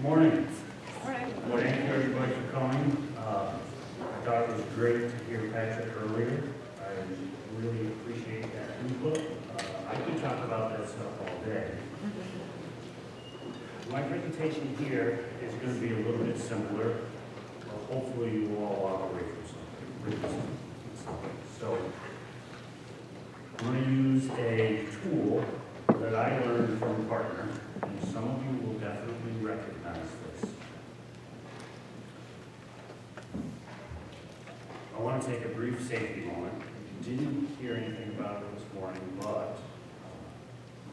Morning. Morning. Well, thank you everybody for coming. I thought it was great to hear Patrick earlier. I really appreciate that input. I could talk about that stuff all day. My presentation here is going to be a little bit simpler. Hopefully you will all walk away from something. So I'm going to use a tool that I learned from a partner, and some of you will definitely recognize this. I want to take a brief safety moment. Didn't hear anything about it this morning, but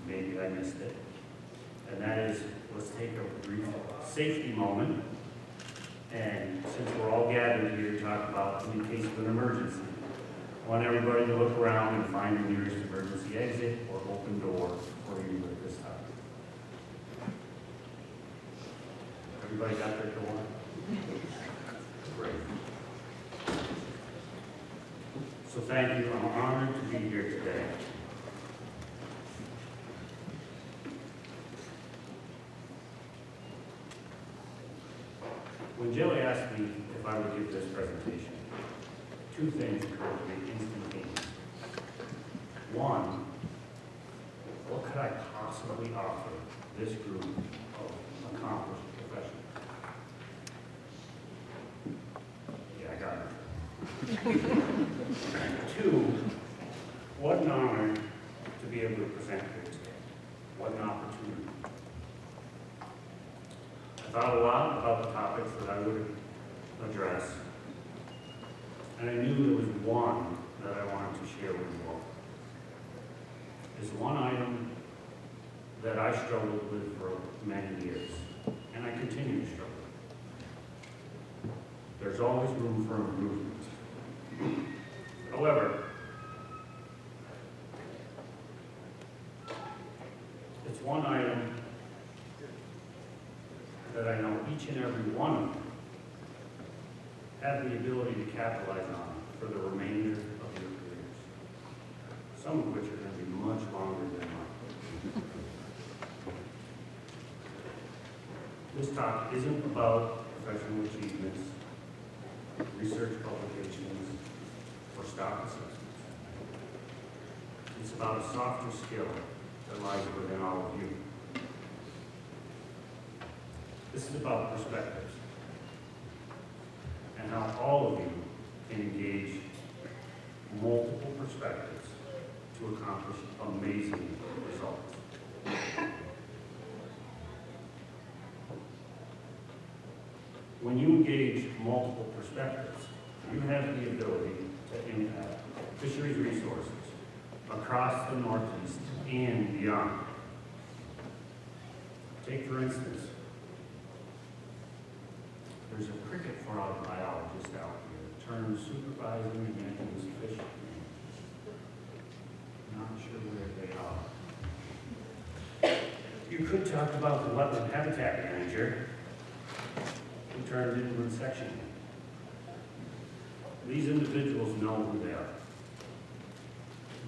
maybe I missed it. And that is, let's take a brief safety moment. And since we're all gathered here to talk about in case of an emergency, I want everybody to look around and find the nearest emergency exit or open door for you at this time. Everybody got their door? Great. So thank you. I'm honored to be here today. When Joey asked me if I would give this presentation, two things occurred to me instantaneously. One, what could I possibly offer this group of accomplished professionals? Yeah, I got it. Two, what an honor to be able to present here today. What an opportunity. I thought a lot about the topics that I would address, and I knew there was one that I wanted to share with you all. It's one item that I struggled with for many years, and I continue to struggle. There's always room for improvement. However, it's one item that I know each and every one of you have the ability to capitalize on for the remainder of your careers, some of which are going to be much longer than mine. This talk isn't about professional achievements, research publications, or stock assessments. It's about a softer skill that lies within all of you. This is about perspectives and how all of you can engage multiple perspectives to accomplish amazing results. When you engage multiple perspectives, you have the ability to impact fisheries resources across the Northeast and beyond. Take, for instance, there's a cricket frog biologist out here, turned supervising and managing fish. Not sure where they are. You could talk about the wetland habitat manager who turned inland section. These individuals know who they are.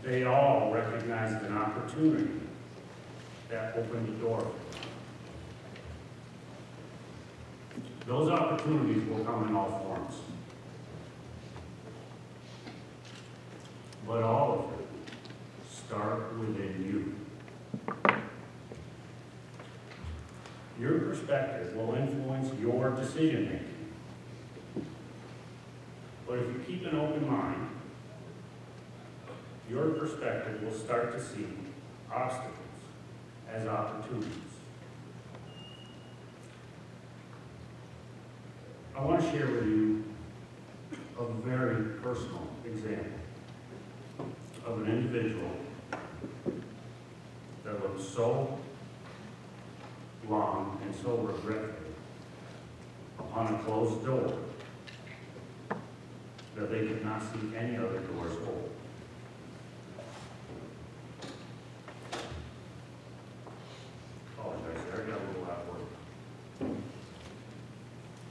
They all recognized an opportunity that opened the door for them. Those opportunities will come in all forms. But all of them start within you. Your perspective will influence your decision making. But if you keep an open mind, your perspective will start to see obstacles as opportunities. I want to share with you a very personal example of an individual that looked so long and so regretful upon a closed door that they could not see any other doors open. Apologize there, I got a little out of work.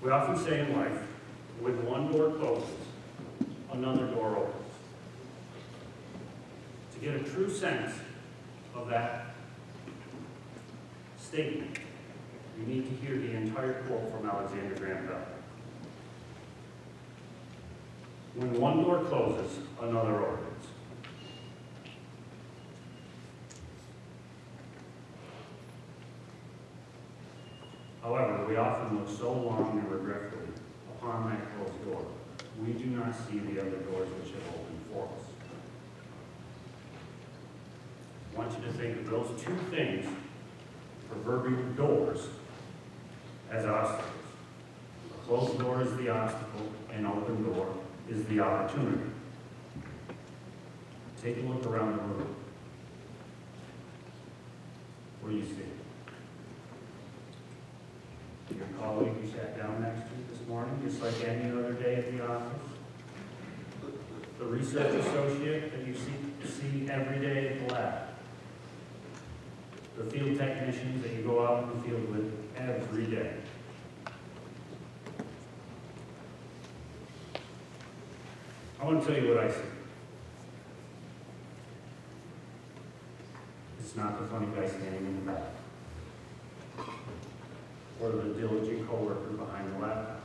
We often say in life, when one door closes, another door opens. To get a true sense of that statement, you need to hear the entire quote from Alexander Graham Bell. When one door closes, another opens. However, we often look so long and regretfully upon that closed door, we do not see the other doors which have opened for us. I want you to think of those two things, proverbial doors, as obstacles. A closed door is the obstacle, an open door is the opportunity. Take a look around the room. What do you see? Your colleague you sat down next to this morning, just like any other day at the office. The research associate that you see every day at the lab. The field technicians that you go out in the field with every day. I want to tell you what I see. It's not the funny guy standing in the back, or the diligent coworker behind the laptop.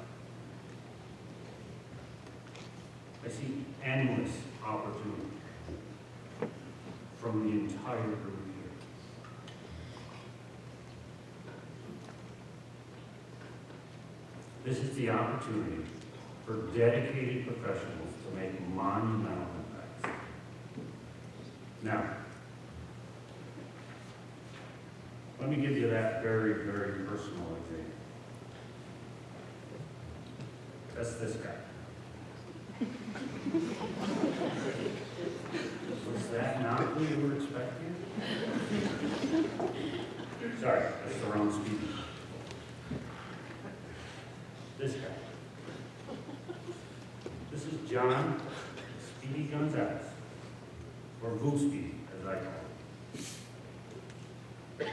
I see endless opportunity from the entire group here. This is the opportunity for dedicated professionals to make monumental impacts. Now, let me give you that very, very personal example. That's this guy. Was that not who you were expecting? Sorry, that's the wrong speed. This guy. This is John Speedy Gonzalez, or Vu Speedy, as I call him.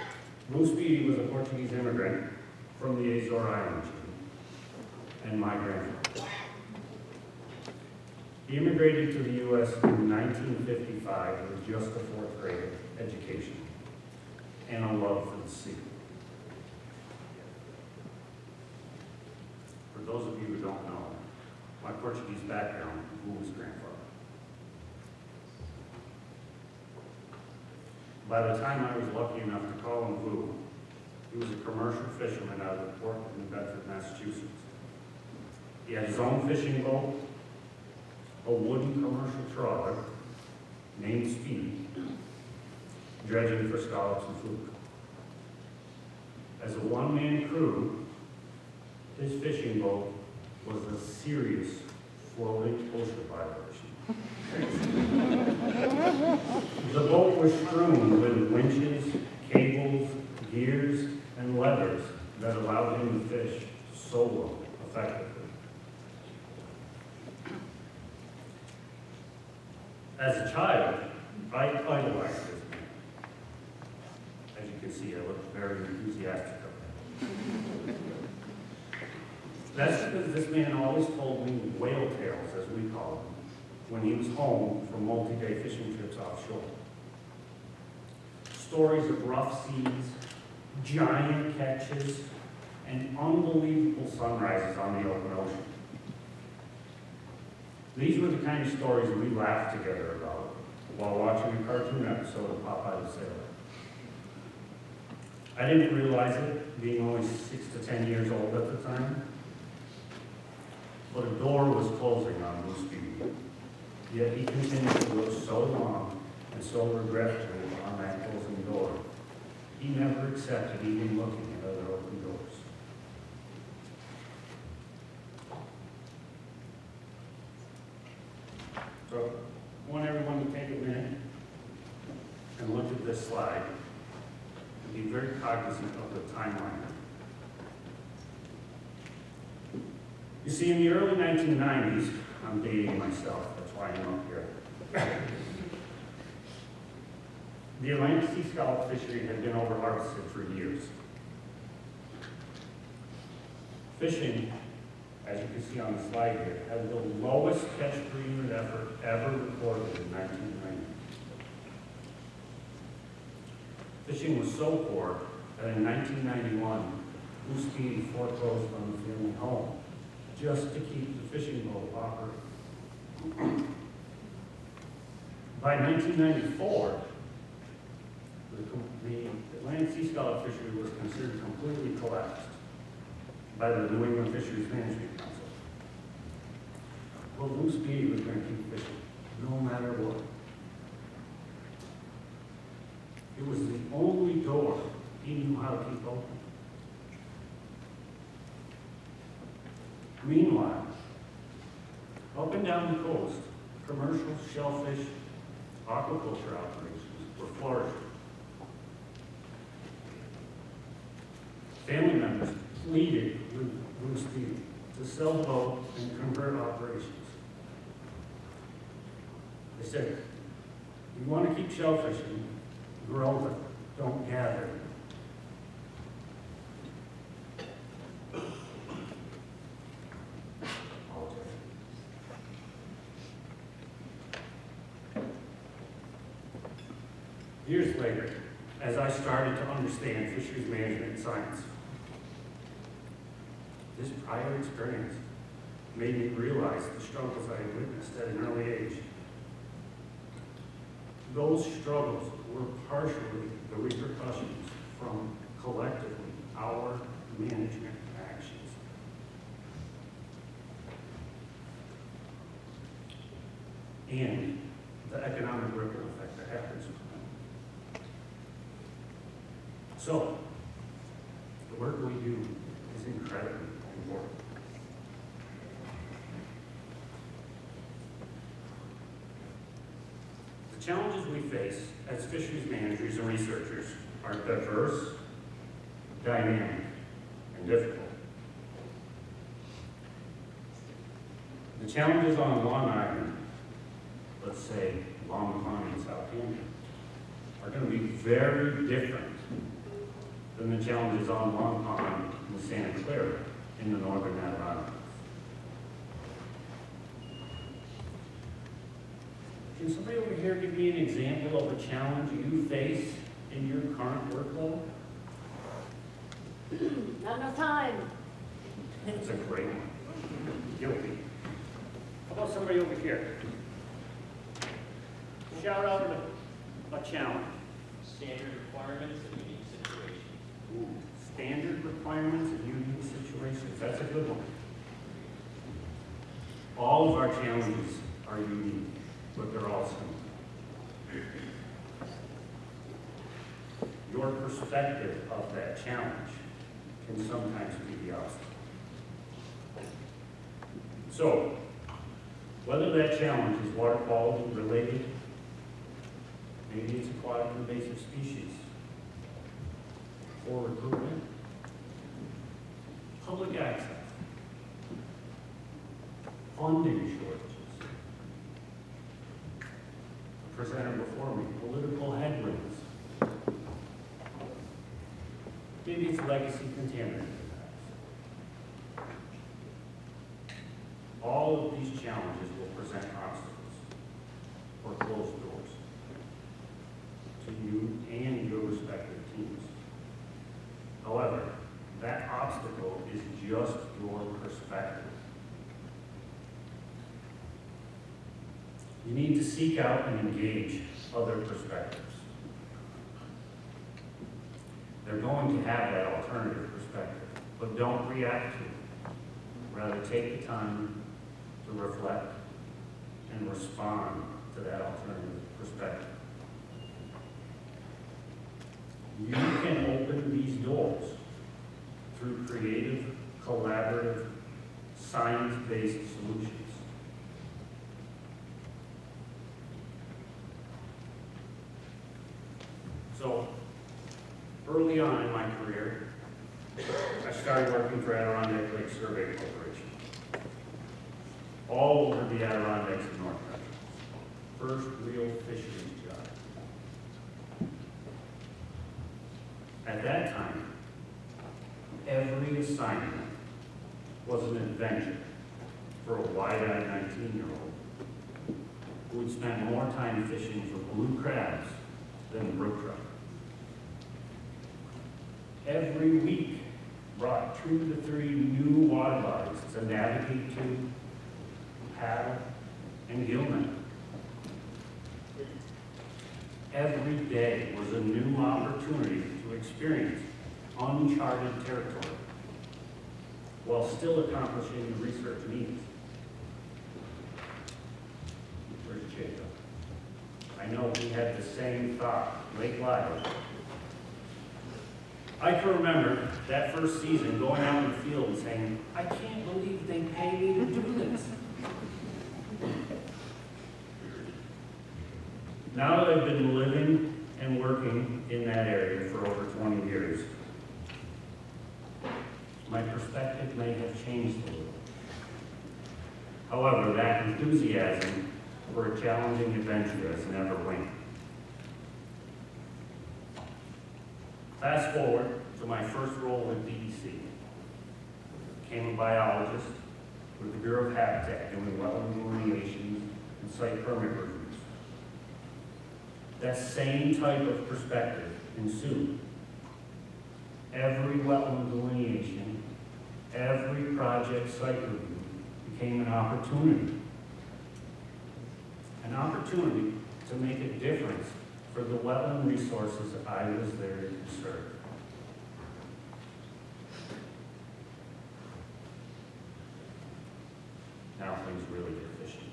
Vu Speedy was a Portuguese immigrant from the Azore Islands, and my grandfather. He immigrated to the U.S. in 1955 with just a fourth grade education and a love for the sea. For those of you who don't know, my Portuguese background, Vu was grandfather. By the time I was lucky enough to call him Vu, he was a commercial fisherman out of the port of New Bedford, Massachusetts. He had his own fishing boat, a wooden commercial trawler named Speedy, dredging for scallops and fluke. As a one-man crew, his fishing boat was a serious floating OSHA violation. The boat was strewn with winches, cables, gears, and levers that allowed him to fish solo effectively. As a child, I idolized this man. As you can see, I look very enthusiastic of him. That's because this man always told me whale tales, as we call them, when he was home from multi-day fishing trips offshore. Stories of rough seas, giant catches, and unbelievable sunrises on the open ocean. These were the kind of stories we laughed together about while watching a cartoon episode of Popeye the Sailor. I didn't realize it, being only 6 to 10 years old at the time, but a door was closing on Vu Speedy. Yet he continued to look so long and so regretfully on that closing door. He never accepted even looking at other open doors. So I want everyone to take a minute and look at this slide and be very cognizant of the timeline. You see, in the early 1990s, I'm dating myself, that's why I'm up here. The Atlantic sea scallop fishery had been over-harvested for years. Fishing, as you can see on the slide here, had the lowest catch per unit effort ever recorded in 1990. Fishing was so poor that in 1991, Blue Speed foreclosed on the family home just to keep the fishing boat operating. By 1994, the Atlantic Sea Scallop fishery was considered completely collapsed by the New England Fisheries Management Council. Well, Blue Speed was going to keep fishing, no matter what. It was the only door he knew how to keep open. Meanwhile, up and down the coast, commercial shellfish aquaculture operations were flourishing. Family members pleaded with Blue Speed to sell the boat and convert operations. They said, "We want to keep shellfishing, grow them, don't gather." Years later, as I started to understand fisheries management science, this prior experience made me realize the struggles I had witnessed at an early age. Those struggles were partially the repercussions from collectively our management actions. And the economic ripple effect that happens from them. So, the work we do is incredibly important. The challenges we face as fisheries managers and researchers are diverse, dynamic, and difficult. The challenges on Long Island, let's say Long Pond in Southampton, are going to be very different than the challenges on Long Pond in Santa Clara in the northern Adirondacks. Can somebody over here give me an example of a challenge you face in your current workload? Not enough time. That's a great one. Guilty. How about somebody over here? Shout out a challenge. Standard requirements of unique situations. Ooh, standard requirements and unique situations. That's a good one. All of our challenges are unique, but they're all similar. Your perspective of that challenge can sometimes be the obstacle. So, whether that challenge is water quality related, maybe it's aquatic invasive species, or recruitment, public access, funding shortages, the presenter before me, political headwinds, maybe it's legacy contaminant. All of these challenges will present obstacles or closed doors to you and your respective teams. However, that obstacle is just your perspective. You need to seek out and engage other perspectives. They're going to have that alternative perspective, but don't react to it. Rather, take the time to reflect and respond to that alternative perspective. You can open these doors through creative, collaborative, science-based solutions. So, early on in my career, I started working for Adirondack Lake Survey Corporation. All over the Adirondacks in North Country. First real fisheries job. At that time, every assignment was an adventure for a wide-eyed 19-year-old who would spend more time fishing for blue crabs than brook trout. Every week, brought 2 to 3 new water bodies to navigate to, paddle, and gillnet. Every day was a new opportunity to experience uncharted territory while still accomplishing the research needs. Where's Jacob? I know he had the same thought, Lake Lytle. I can remember that first season going out in the field and saying, I can't believe they pay me to do this. Now that I've been living and working in that area for over 20 years, my perspective may have changed a little. However, that enthusiasm for a challenging adventure has never waned. Fast forward to my first role with DEC. Became a biologist with the Bureau of Habitat doing wetland delineations and site permit reviews. That same type of perspective ensued. Every wetland delineation, every project site review became an opportunity. An opportunity to make a difference for the wetland resources I was there to serve. Now things really get fishy.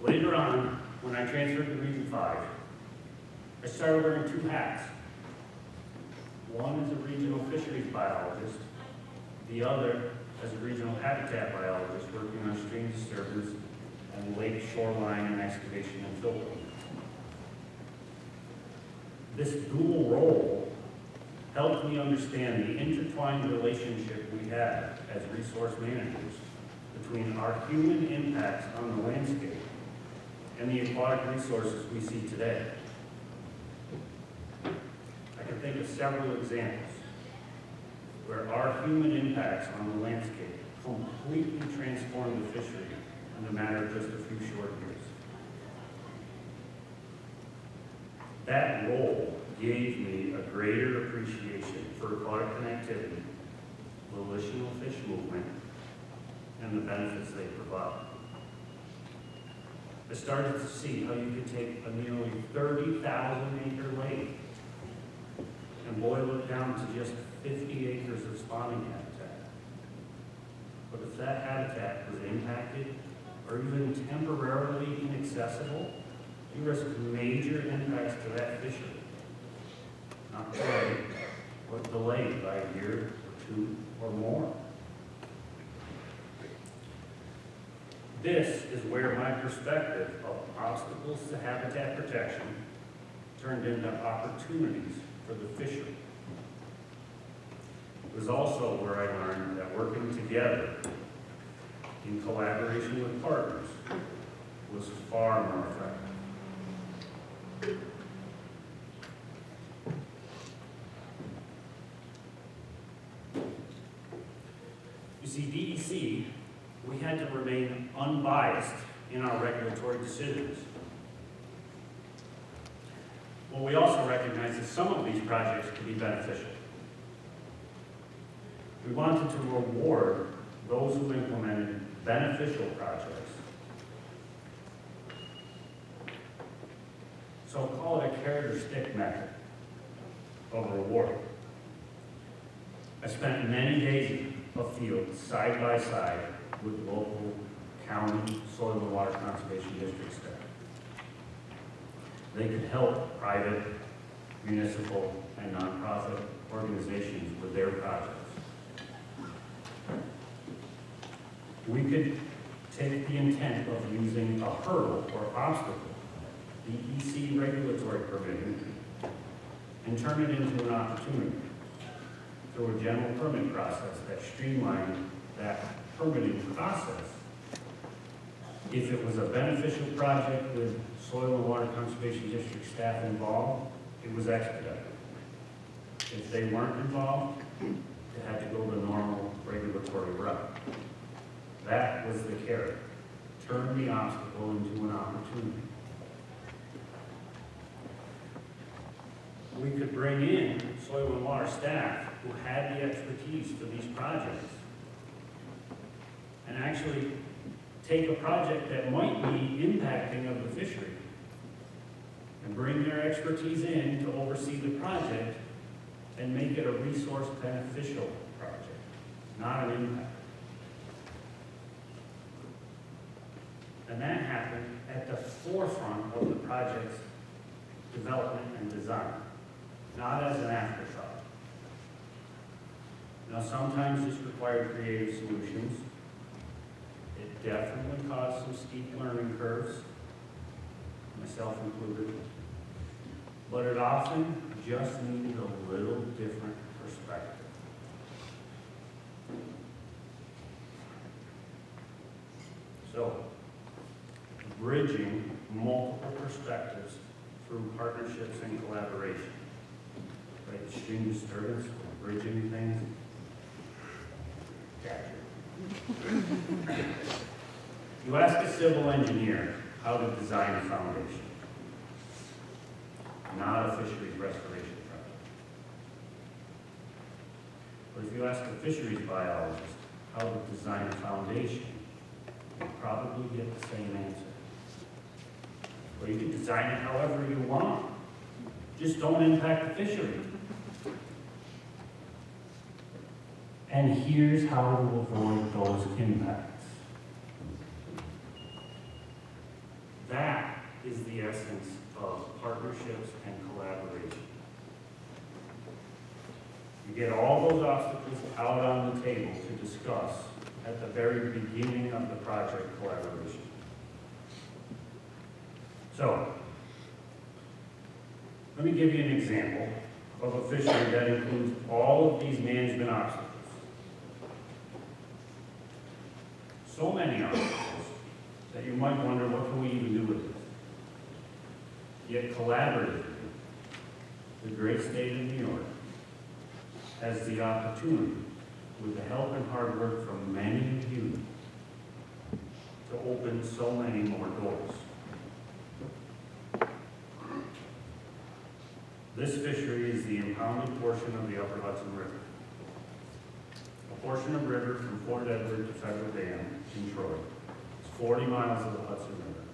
Later on, when I transferred to Region 5, I started wearing 2 hats. One as a regional fisheries biologist, the other as a regional habitat biologist working on stream disturbance and lake shoreline and excavation and filtering. This dual role helped me understand the intertwined relationship we have as resource managers between our human impacts on the landscape and the aquatic resources we see today. I can think of several examples where our human impacts on the landscape completely transformed the fishery in a matter of just a few short years. That role gave me a greater appreciation for aquatic connectivity, volitional fish movement, and the benefits they provide. I started to see how you could take a nearly 30,000 acre lake and boil it down to just 50 acres of spawning habitat. But if that habitat was impacted or even temporarily inaccessible, you risk major impacts to that fishery. Not delayed, but delayed by a year or 2 or more. This is where my perspective of obstacles to habitat protection turned into opportunities for the fishery. It was also where I learned that working together in collaboration with partners was far more effective. You see, DEC, we had to remain unbiased in our regulatory decisions. Well, we also recognize that some of these projects could be beneficial. We wanted to reward those who implemented beneficial projects. So call it a carrot or stick method of reward. I spent many days afield, side by side, with local, county, soil and water conservation district staff. They could help private, municipal, and nonprofit organizations with their projects. We could take the intent of using a hurdle or obstacle, the EC regulatory provision, and turn it into an opportunity through a general permit process that streamlined that permitting process. If it was a beneficial project with soil and water conservation district staff involved, it was expedited. If they weren't involved, it had to go the normal regulatory route. That was the carrot. Turn the obstacle into an opportunity. We could bring in soil and water staff who had the expertise for these projects and actually take a project that might be impacting of the fishery and bring their expertise in to oversee the project and make it a resource beneficial project, not an impact. And that happened at the forefront of the project's development and design, not as an afterthought. Now, sometimes this required creative solutions. It definitely caused some steep learning curves, myself included, but it often just needed a little different perspective. So, bridging multiple perspectives through partnerships and collaboration. Right, extreme disturbance, bridging things. Gotcha. You ask a civil engineer how to design a foundation, not a fisheries restoration project. But if you ask a fisheries biologist how to design a foundation, you'll probably get the same answer. Or you can design it however you want. Just don't impact the fishery. And here's how to avoid those impacts. That is the essence of partnerships and collaboration. You get all those obstacles out on the table to discuss at the very beginning of the project collaboration. So, let me give you an example of a fishery that includes all of these management obstacles. So many obstacles that you might wonder, what can we even do with this? Yet collaboratively, the great state of New York has the opportunity, with the help and hard work from many of you, to open so many more doors. This fishery is the impounded portion of the Upper Hudson River. A portion of river from Fort Edward to Federal Dam in Troy. It's 40 miles of the Hudson River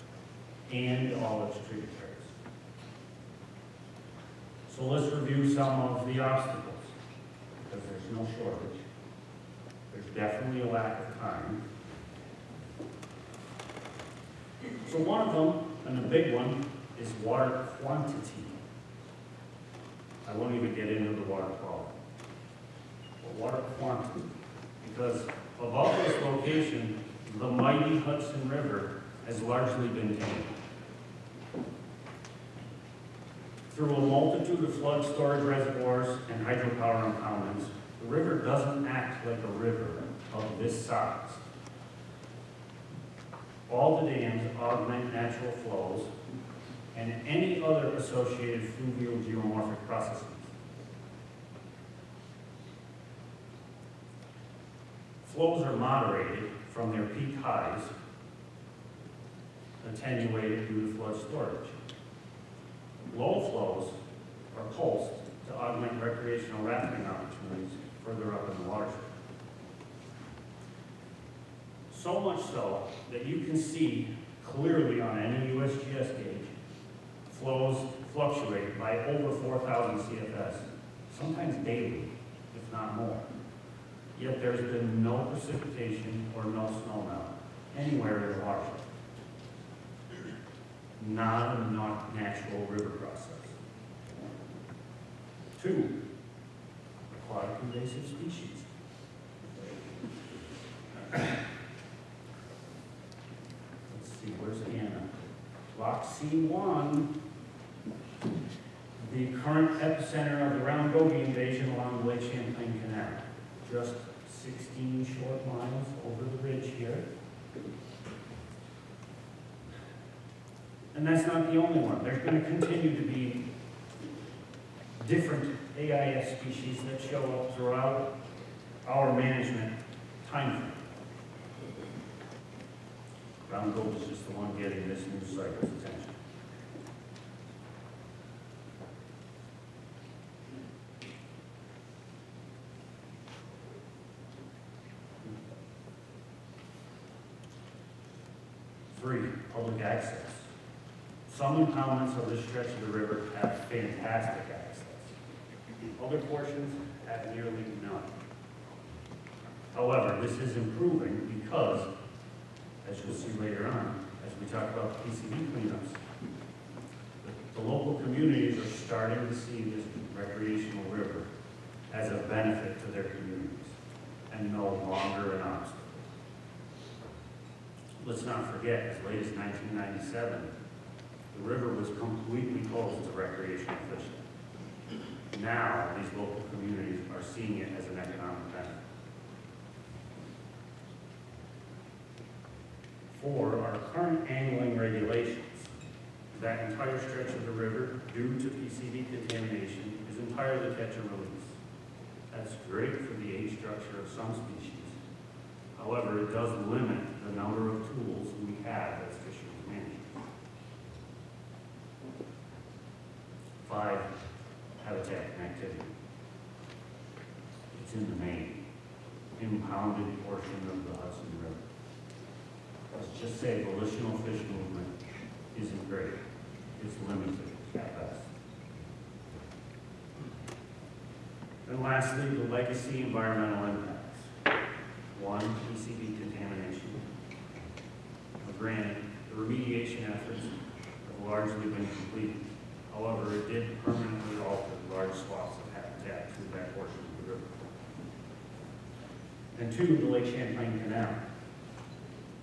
and all its tributaries. So let's review some of the obstacles, because there's no shortage. There's definitely a lack of time. So one of them, and a big one, is water quantity. I won't even get into the water quality. But water quantity, because of all this location, the mighty Hudson River has largely been tamed. Through a multitude of flood storage reservoirs and hydropower impoundments, the river doesn't act like a river of this size. All the dams augment natural flows and any other associated fluvial geomorphic processes. Flows are moderated from their peak highs, attenuated due to flood storage. Low flows are pulsed to augment recreational rafting opportunities further up in the watershed. So much so that you can see clearly on any USGS gauge, flows fluctuate by over 4,000 CFS, sometimes daily, if not more. Yet there's been no precipitation or no snowmelt anywhere in the watershed. Not a natural river process. 2, aquatic invasive species. Let's see, where's Anna? Lock C1, the current epicenter of the round goby invasion along the Lake Champlain Canal. Just 16 short miles over the ridge here. And that's not the only one. There's going to continue to be different AIS species that show up throughout our management timeframe. Round goby is just the one getting this news cycle's attention. access. Some impoundments of this stretch of the river have fantastic access. Other portions have nearly none. However, this is improving because, as you'll see later on, as we talk about the PCB cleanups, the local communities are starting to see this recreational river as a benefit to their communities and no longer an obstacle. Let's not forget, as late as 1997, the river was completely closed to recreational fishing. Now, these local communities are seeing it as an economic benefit. For our current angling regulations, that entire stretch of the river, due to PCB contamination, is entirely catch and release. That's great for the age structure of some species. However, it does limit the number of tools we have as fisheries managers. 5, habitat and activity. It's in the main, impounded portion of the Hudson River. Let's just say volitional fish movement isn't great. It's limited at best. And lastly, the legacy environmental impacts. 1, PCB contamination. Granted, the remediation efforts have largely been completed. However, it did permanently alter large swaths of habitat through that portion of the river. And 2, the Lake Champlain Canal.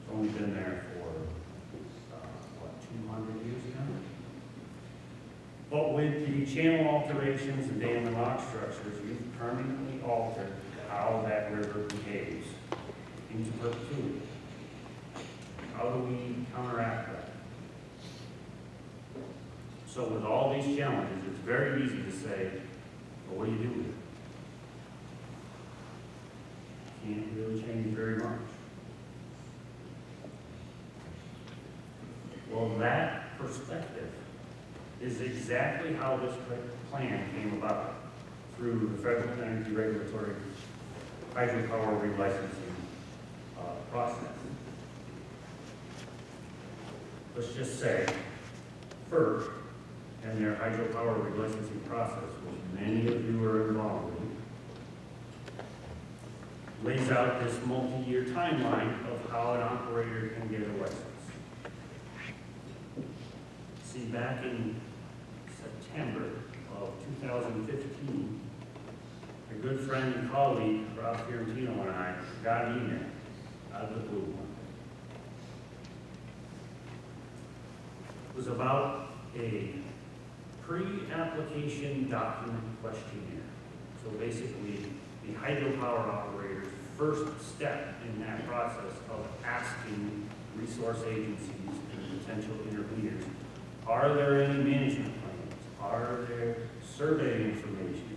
It's only been there for, 200 years now? But with the channel alterations and dam and lock structures, we've permanently altered how that river behaves into perpetuity. How do we counteract that? So with all these challenges, it's very easy to say, well, what do you do with it? Can't really change very much. Well, that perspective is exactly how this plan came about through the Federal Energy Regulatory hydropower relicensing process. Let's just say, FERC and their hydropower relicensing process, which many of you are involved in, lays out this multi-year timeline of how an operator can get a license. See, back in September of 2015, a good friend and colleague, Rob Fiorentino, and I got an email out of the blue one. It was about a pre-application document questionnaire. So basically, the hydropower operator's first step in that process of asking resource agencies and potential interveners, are there any management plans? Are there survey information?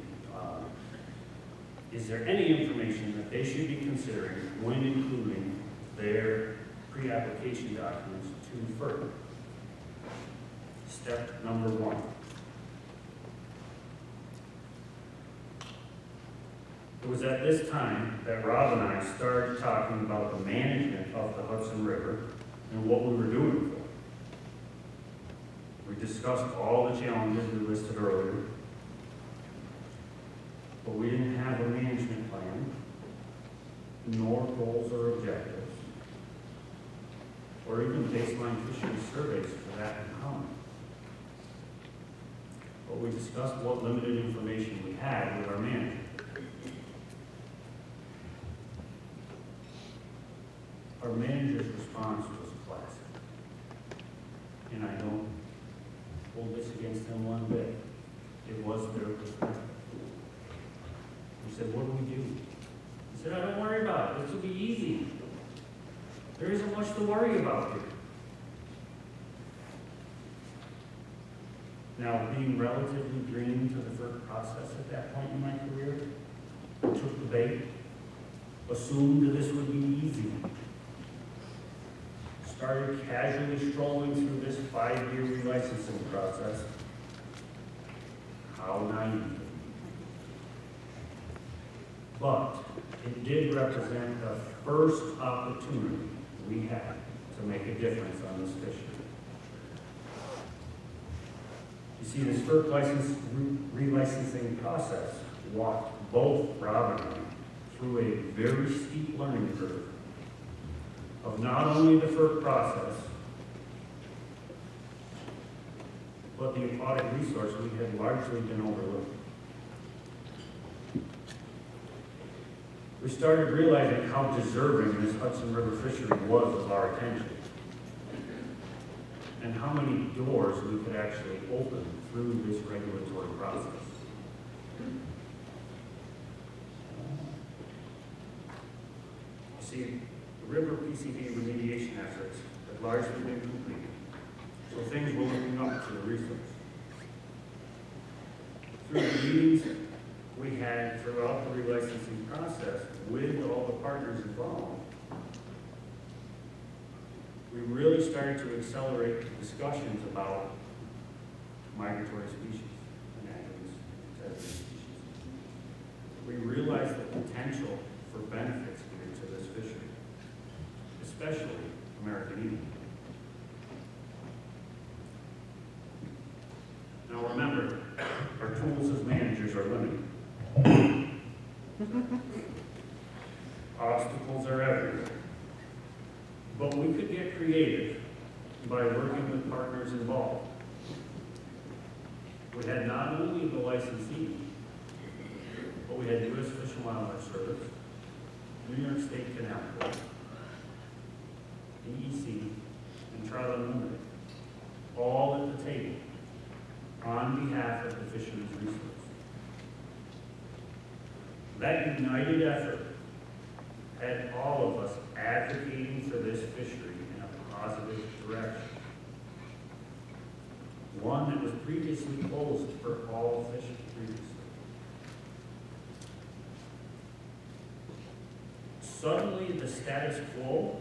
Is there any information that they should be considering when including their pre-application documents to FERC? Step number 1. It was at this time that Rob and I started talking about the management of the Hudson River and what we were doing for it. We discussed all the challenges we listed earlier, but we didn't have a management plan, nor goals or objectives, or even baseline fisheries surveys for that component. But we discussed what limited information we had with our manager. Our manager's response was classic, and I don't hold this against them one bit. It was their perspective. We said, what do we do? He said, I don't worry about it. This will be easy. There isn't much to worry about here. Now, being relatively green to the FERC process at that point in my career, I took the bait, assumed this would be easy. Started casually strolling through this 5-year relicensing process. How naive. But it did represent the first opportunity we had to make a difference on this fishery. You see, this FERC license relicensing process walked both Rob and I through a very steep learning curve of not only the FERC process, but the aquatic resource we had largely been overlooked. We started realizing how deserving this Hudson River fishery was of our attention, and how many doors we could actually open through this regulatory process. You see, the river PCD remediation efforts had largely been completed, so things were looking up for the resource. Through the meetings we had throughout the relicensing process with all the partners involved, we really started to accelerate discussions about migratory species and active species. We realized the potential for benefits here to this fishery, especially American Indian. Now remember, our tools as managers are limited. Obstacles are everywhere. But we could get creative by working with partners involved. We had not only the licensee, but we had U.S. Fish and Wildlife Service, New York State Canal Corps, DEC, and Trout Unlimited, all at the table on behalf of the fisheries resource. That united effort had all of us advocating for this fishery in a positive direction. One that was previously closed for all fishing previously. Suddenly, the status quo